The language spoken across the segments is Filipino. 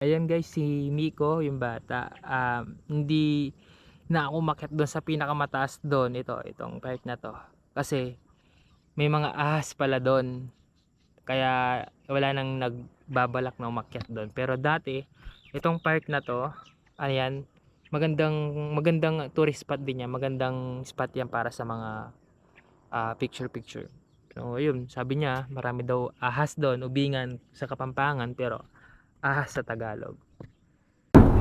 Ayan guys, si Miko, yung bata, hindi na ako umakyat doon sa pinakamataas doon, itong part na to. Kasi may mga ahas pala doon. Kaya wala nang nagbabalak na umakyat doon. Pero dati, itong part na to, ayan, magandang magandang tourist spot din yan. Magandang spot yan para sa mga picture picture. So, yun, sabi niya, marami daw ahas doon, ubingan sa Kapampangan, pero ahas sa Tagalog.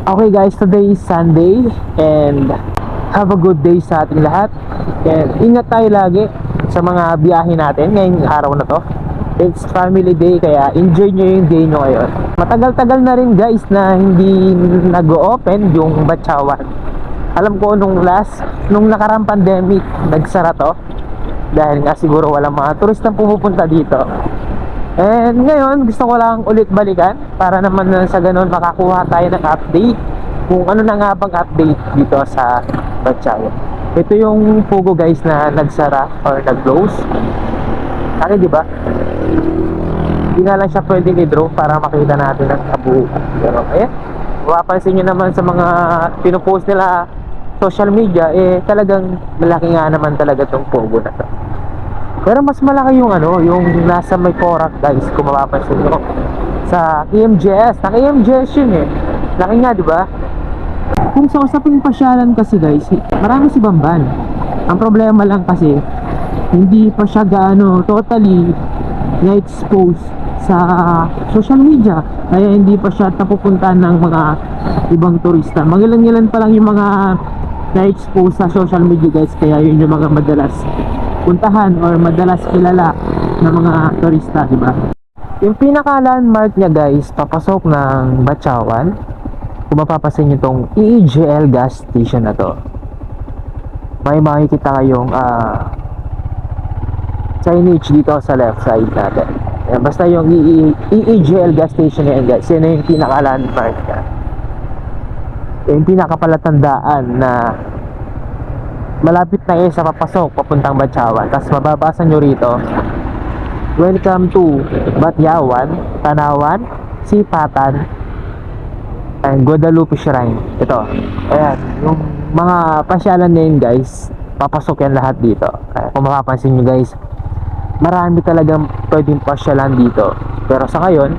Okay guys, today is Sunday and have a good day sa ating lahat. And ingat tayo lagi sa mga biyahe natin ngayong araw na to. It's family day kaya enjoy nyo yung day nyo ngayon. Matagal-tagal na rin guys na hindi nag-open yung Batchawan. Alam ko nung nakarang pandemic nagsara to. Dahil nga siguro walang mga turistang pumupunta dito. And ngayon gusto ko lang ulit balikan para naman sa ganun makakuha tayo ng update kung ano na nga bang update dito sa Batchawan. Ito yung Pugo guys na nagsara or nag-close. Ano di ba? Hindi nga lang siya pwedeng i-draw para makita natin ang kabuuan. Pero ayan, mapapansin nyo naman sa mga pinupost nila social media, talagang malaki nga naman talaga tong Pugo na to. Pero mas malaki yung yung nasa may Porac guys, kung mapapansin nyo. Sa EMJS, naka-EMJS yun laki nga, di ba? Kung sa usaping pasyalan kasi guys, marami si Bamban. Ang problema lang kasi, hindi pa siya gaano totally na-expose sa social media. Kaya hindi pa siya napupuntahan ng mga ibang turista. Magilan-gilan pa lang yung mga na-expose sa social media guys. Kaya yun yung mga madalas puntahan or madalas kilala ng mga turista, di ba? Yung pinaka landmark niya guys, papasok ng Batchawan. Kung mapapansin nyo tong EEGL gas station na to, may makikita kayong signage dito sa left side natin. Basta yung EEGL gas station na yan guys, yun na yung pinaka landmark niya. Yung pinaka palatandaan na malapit na yun sa papasok papuntang Batchawan. Tapos mababasa nyo rito, welcome to Batyawan, Tanawan, Sipatan, and Guadalupe Shrine. Ito, ayan, yung mga pasyalan na yun guys, papasok yan lahat dito. Kaya kung mapapansin nyo guys, marami talagang pwedeng pasyalan dito. Pero sa ngayon,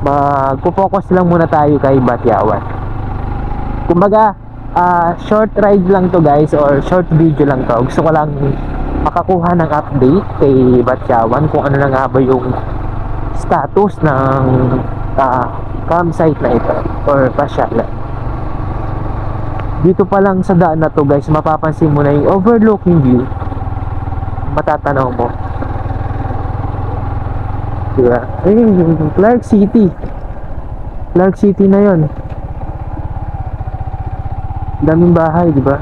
magpo-focus lang muna tayo kay Batyawan. Kumbaga, short ride lang to guys, or short video lang to. Gusto ko lang makakuha ng update kay Batyawan kung ano na nga ba yung status ng campsite na ito or pasyalan. Dito pa lang sa daan na to guys, mapapansin mo na yung overlooking view. Matatanaw mo, diba? Clark City. Clark City na yon. Daming bahay, diba?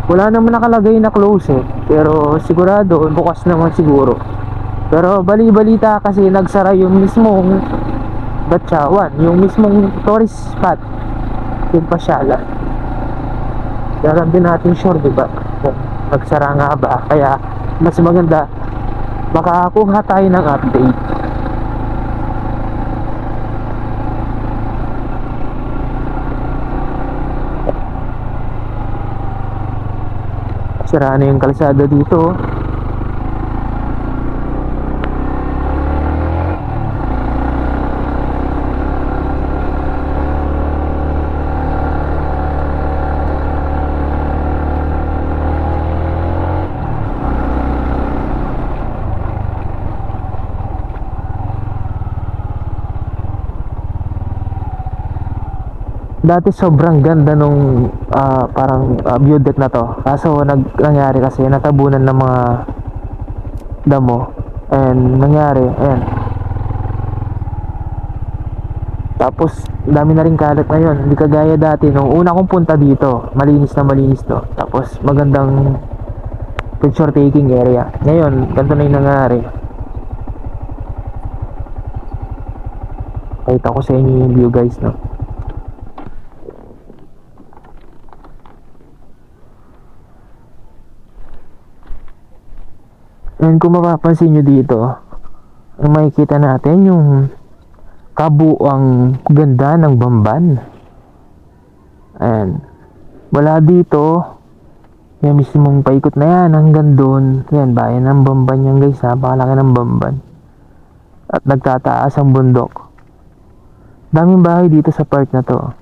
Wala naman nakalagay na close pero sigurado bukas naman siguro. Pero bali-balita kasi nagsara yung mismong Batchawan, yung mismong tourist spot, yung pasyalan. Kaya din natin sure, diba, kung nagsara nga ba. Kaya mas maganda makakuha tayo ng update. Sira na yung kalsada dito. Dati sobrang ganda nung parang view deck na to. Kaso nangyari kasi natabunan ng mga damo. And nangyari, ayan. Tapos dami na rin kalat ngayon. Hindi kagaya dati nung una kong punta dito. Malinis na malinis to. Tapos magandang picture taking area. Ngayon, ganito na yung nangyari. Kahit ko sa inyo yung view guys, no? And kung mapapansin nyo dito, ang makikita natin yung kabuuang ganda ng Bamban. Ayan. Wala dito. Yung mismong paikot na yan hanggang doon. Yan, bayan ng Bamban yan guys ha. Pakalaki ng Bamban. At nagtataas ang bundok. Daming bahay dito sa part na to.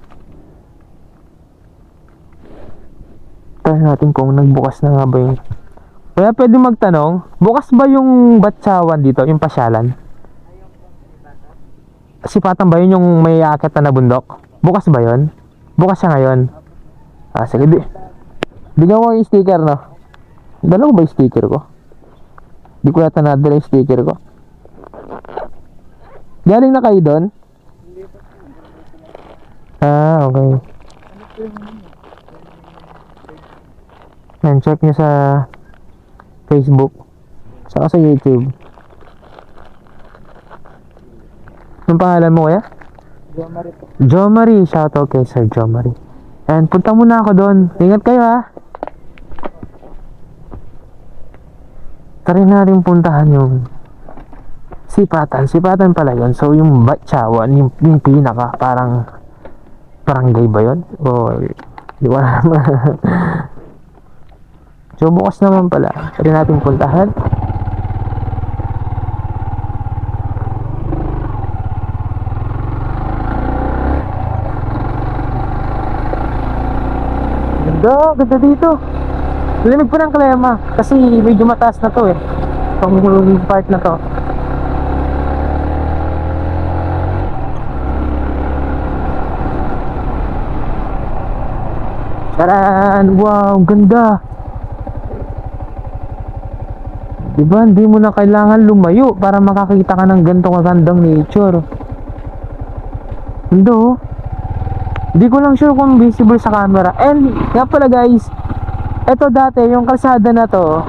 Try natin kung nagbukas na nga ba yung... Kaya pwede magtanong, bukas ba yung Batsawan dito, yung pasyalan? Sipatan ba yun yung may aakyat na bundok? Bukas ba yun? Bukas siya ngayon? Ah, sige. Bigyan ko yung sticker, no? Dala ko ba yung sticker ko? Di ko yata nadala yung sticker ko. Galing na kayo doon? Ah, okay. Yan, check nyo sa Facebook. Saka sa YouTube. Anong pangalan mo kaya? Jomari po. Jomari. Shoutout kay Sir Jomari. And punta muna ako doon. Ingat kayo ha. Try natin puntahan yung Sipatan. Sipatan pala yun. So yung Batsawan, yung pinaka parang barangay ba yun? O di ko alam. So bukas naman pala. Try natin puntahan. Ganda dito. Lamig pa ng klima kasi medyo mataas na to eh. Itong part na to. Taran! Wow, ganda. Diba, hindi mo na kailangan lumayo para makakita ka ng ganito kagandang nature. Ganda oh. Hindi ko lang sure kung visible sa camera. And nga pala guys, eto dati yung kalsada na to,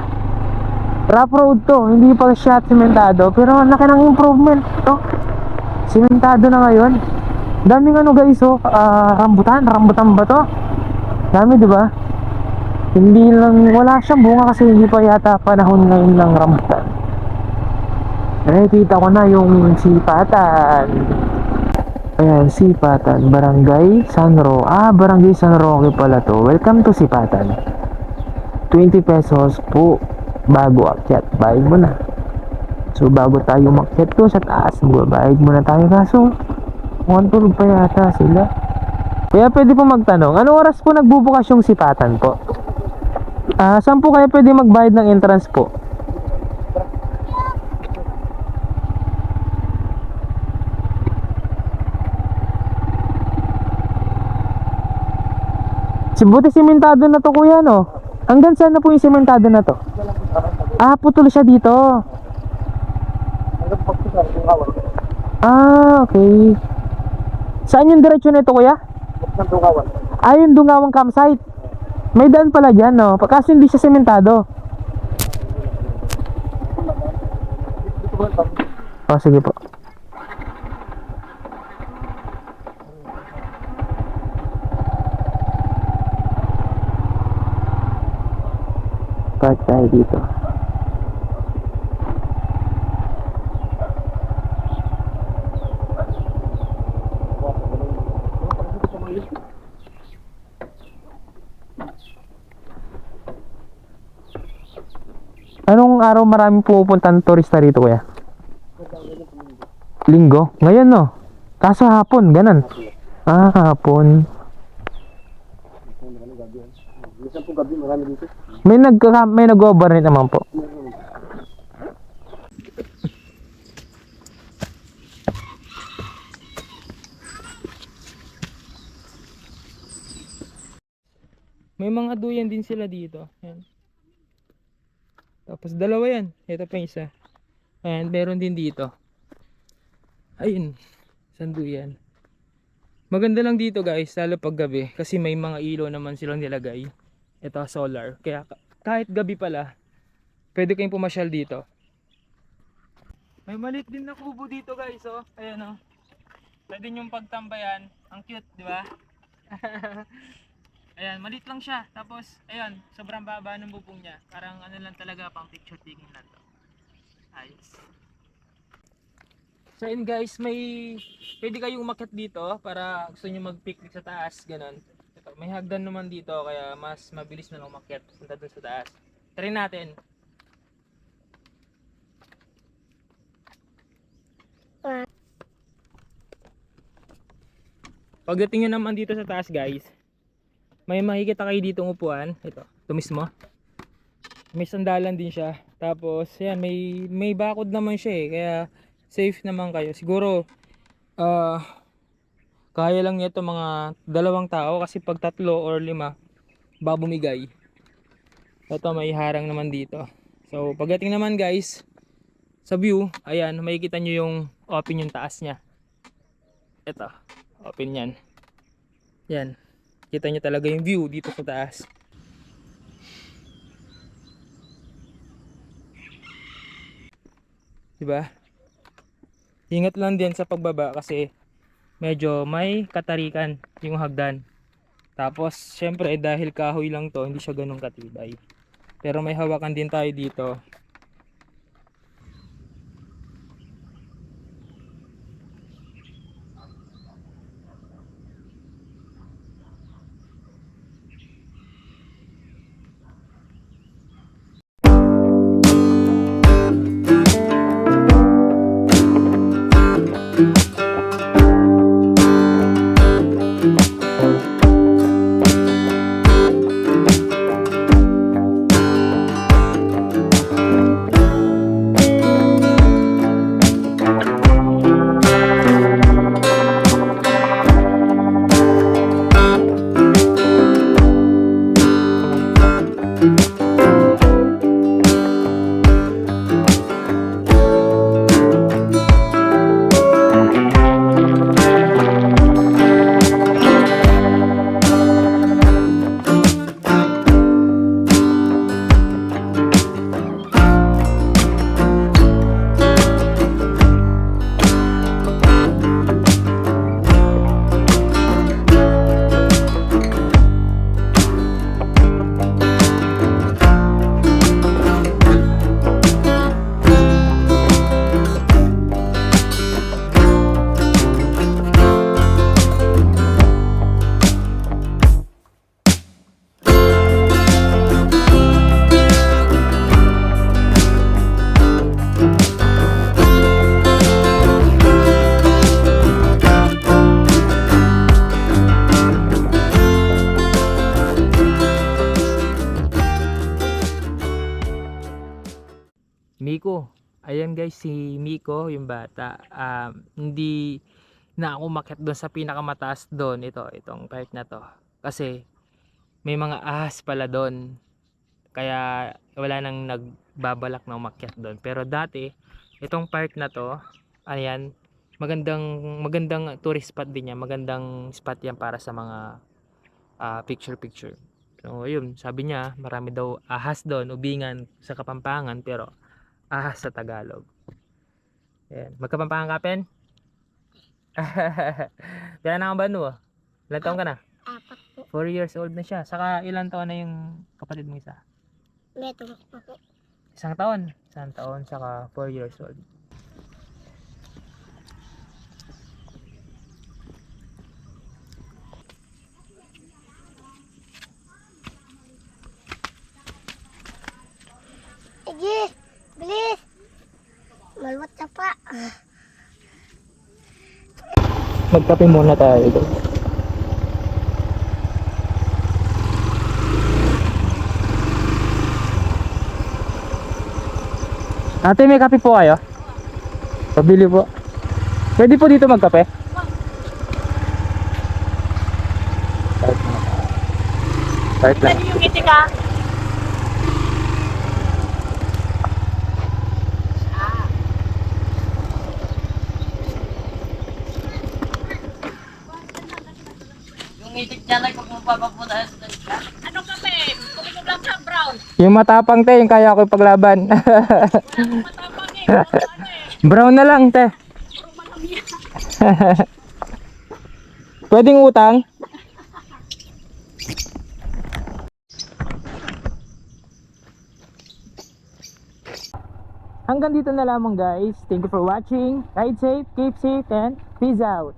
rough road to, hindi pa siya simentado, pero ang laki ng improvement to. Simentado na ngayon. Daming ano guys oh, rambutan ba to? Dami diba? Hindi lang, wala siyang bunga kasi hindi pa yata panahon ngayon ng rambutan. Nakikita ko na yung Sipatan. Ayan, Sipatan, Barangay San Roque. Ah, Barangay San Roque pala to. Welcome to Sipatan. 20 pesos po bago akyat. Bayad mo na. So, bago tayo makyat to sa taas, bayad muna tayo. Kaso, tulog pa yata sila. Kaya pwede po magtanong, anong oras po nagbubukas yung Sipatan po? Saan po kaya pwede magbayad ng entrance po? Buti simentado na to kuya no? Hanggang saan na po yung simentado na to? Ah, putol siya dito. Ah, okay. Saan yung diretsyon nito kuya? Ah, yung Dungawang campsite. May daan pala dyan no? Kaso hindi siya simentado. Oh, sige po. Park tayo dito. Anong araw maraming pumupuntang turista rito kuya? Linggo? Ngayon no? Kaso hapon, ganun. Ah, hapon. Minsan po gabi marami dito. May nag-overnight naman po. May mga duyan din sila dito. Ayan. Tapos dalawa yan. Ito pa isa. Ayan, meron din dito. Ayun. Sanduyan. Maganda lang dito guys, lalo pag gabi. Kasi may mga ilaw naman silang nilagay. Ito solar. Kaya kahit gabi pala, pwede kayong pumasyal dito. May maliit din na kubo dito guys oh. Ayan oh. Pwede nyong pagtambayan. Ang cute, di ba? Ayan, maliit lang siya. Tapos, ayan, sobrang baba ng bubong niya. Parang ano lang talaga, pang picture taking lang to. Ayos. So yun guys, pwede kayong umakyat dito para gusto nyo mag-picnic sa taas, ganun. Ito, may hagdan naman dito kaya mas mabilis na lang umakyat punta dun sa taas. Try natin. Pagdating nyo naman dito sa taas guys, may makikita kayo dito upuan. Ito mismo. May sandalan din siya. Tapos yan, may bakod naman siya eh. Kaya safe naman kayo. Siguro kaya lang nito mga 2 tao kasi pag 3 or 5 baka bumigay. Ito may harang naman dito. So pagdating naman guys sa view, ayan, makikita nyo yung open yung taas niya. Ito, open yan. Yan. Kita nyo talaga yung view dito sa taas. Diba? Ingat lang din sa pagbaba kasi medyo may katarikan yung hagdan. Tapos syempre dahil kahoy lang to, hindi siya ganun katibay. Pero may hawakan din tayo dito. Miko. Ayan guys, si Miko, yung bata. Hindi na ako umakyat doon sa pinakamataas doon. Itong part na to. Kasi may mga ahas pala doon. Kaya wala nang nagbabalak na umakyat doon. Pero dati, itong part na to, ayan, magandang tourist spot din yan. Magandang spot yan para sa mga picture. So ayun, sabi niya, marami daw ahas doon, ubingan sa Kapampangan, pero ahas sa Tagalog. Ayan. Magkapampangan ka, Pen? Kaya na ang banu. Ilan taon ka na? 4 po. 4 years old na siya. Saka ilan taon na yung kapatid mo isa? Beto po. 1 taon. 1 taon, saka 4 years old. Sige, bilis. Maluwat na pa. Magkape muna tayo. Ate, may kape po kayo? Pabili po. Pwede po dito magkape? Start lang. Yung ngiti ka? Yung itik niya lang kung papapunta sa tanka. Ano kape? Kumigod lang sa brown. Yung matapang te, yung kaya ko ipaglaban. Matapang Brown na lang te. Pwedeng utang? Hanggang dito na lamang guys. Thank you for watching. Ride safe, keep safe, and peace out.